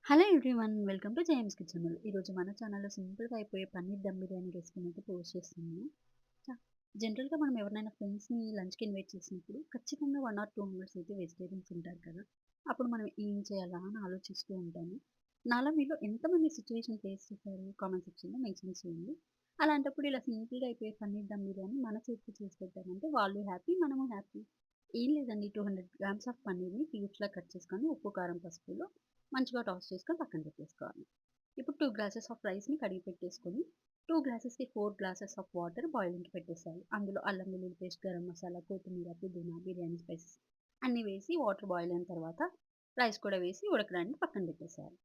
Hello everyone, welcome to James kitchen. ఈరోజు మన ఛానల్లో సింపుల్గా అయిపోయే పన్నీర్ దమ్ బిర్యానీ రెసిపీని అయితే పోస్ట్ చేస్తున్నాను. జనరల్గా మనం ఎవరినైనా ఫ్రెండ్స్ని లంచ్కి ఇన్వైట్ చేసినప్పుడు ఖచ్చితంగా 1 or 2 మెంబర్స్ అయితే వెజిటేరియన్స్ ఉంటారు కదా. అప్పుడు మనం ఏం చేయాలా అని ఆలోచిస్తూ ఉంటాము. నాలో మీలో ఎంతమంది సిచ్యువేషన్ ఫేస్ చేశారు కామెంట్ సెక్షన్లో మెన్షన్ చేయండి. అలాంటప్పుడు ఇలా సింపుల్గా అయిపోయే పన్నీర్ దమ్ బిర్యానీ మన చేతికి చేసి పెట్టామంటే వాళ్ళు హ్యాపీ, మనము హ్యాపీ. ఏం లేదండి, 200 గ్రామ్స్ ఆఫ్ పన్నీర్ని క్యూబ్స్లా కట్ చేసుకొని ఉప్పు కారం పసుపులో మంచిగా టాస్ చేసుకొని పక్కన పెట్టేసుకోవాలి. ఇప్పుడు 2 గ్లాసెస్ ఆఫ్ రైస్‌ని కడిగి పెట్టేసుకొని, 2 గ్లాసెస్‌కి 4 గ్లాసెస్ ఆఫ్ వాటర్ బాయిలింగ్‌కి పెట్టేసేయాలి. అందులో అల్లం వెల్లుల్లి పేస్ట్, గరం మసాలా, కొత్తిమీర, పుదీనా, బిర్యానీ స్పైసెస్ అన్నీ వేసి వాటర్ బాయిల్ అయిన తర్వాత రైస్ కూడా వేసి ఉడకడానికి పక్కన పెట్టేసేయాలి.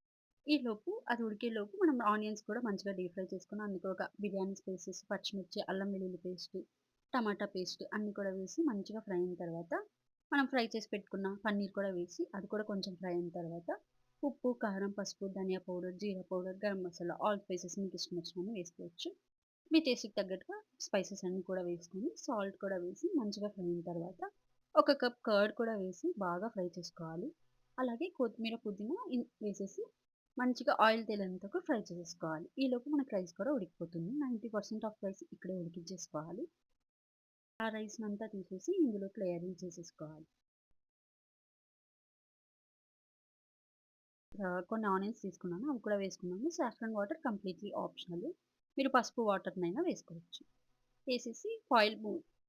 ఈలోపు అది ఉడికేలోపు మనం ఆనియన్స్ కూడా మంచిగా డీప్ ఫ్రై చేసుకొని అందులో ఒక బిర్యానీ స్పైసెస్, పచ్చిమిర్చి, అల్లం వెల్లుల్లి పేస్ట్, టమాటా పేస్ట్ అన్నీ కూడా వేసి మంచిగా ఫ్రై అయిన తర్వాత మనం ఫ్రై చేసి పెట్టుకున్న పన్నీర్ కూడా వేసి అది కూడా కొంచెం ఫ్రై అయిన తర్వాత ఉప్పు, కారం, పసుపు, ధనియా పౌడర్, జీరా powder, garam masala, all spices మీకు ఇష్టం వచ్చినన్ని వేసుకోవచ్చు. మీ టేస్ట్‌కి తగ్గట్టుగా స్పైసెస్ అన్నీ కూడా వేసుకొని, సాల్ట్ కూడా వేసి మంచిగా ఫ్రై అయిన తర్వాత, ఒక కప్ కర్డ్ కూడా వేసి బాగా ఫ్రై చేసుకోవాలి. అలాగే కొత్తిమీర, పుదీనా వేసేసి మంచిగా ఆయిల్ తేలేంత వరకు ఫ్రై చేసేసుకోవాలి. ఈలోపు మనకి రైస్ కూడా ఉడికిపోతుంది. 90% ఆఫ్ రైస్ ఇక్కడే ఉడికించేసుకోవాలి. ఆ రైస్‌నంతా తీసేసి ఇందులోకి లేయరింగ్ చేసేసుకోవాలి. కొన్ని ఆనియన్స్ తీసుకున్నాను. అవి కూడా వేసుకున్నాను. Saffron water completely optional. మీరు పసుపు వాటర్‌నైనా వేసుకోవచ్చు. వేసేసి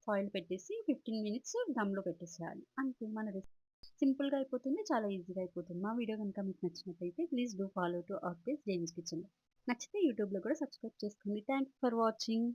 ఫాయిల్ పెట్టేసి 15 మినిట్స్ దమ్‌లో పెట్టేసేయాలి. అంతే మన రెసిపీ సింపుల్‌గా అయిపోతుంది. చాలా ఈజీగా అయిపోతుంది. మా వీడియో గనుక మీకు నచ్చినట్టయితే please do follow to our page James kitchen. నచ్చితే యూట్యూబ్‌లో కూడా సబ్స్క్రైబ్ చేసుకోండి. Thanks for watching.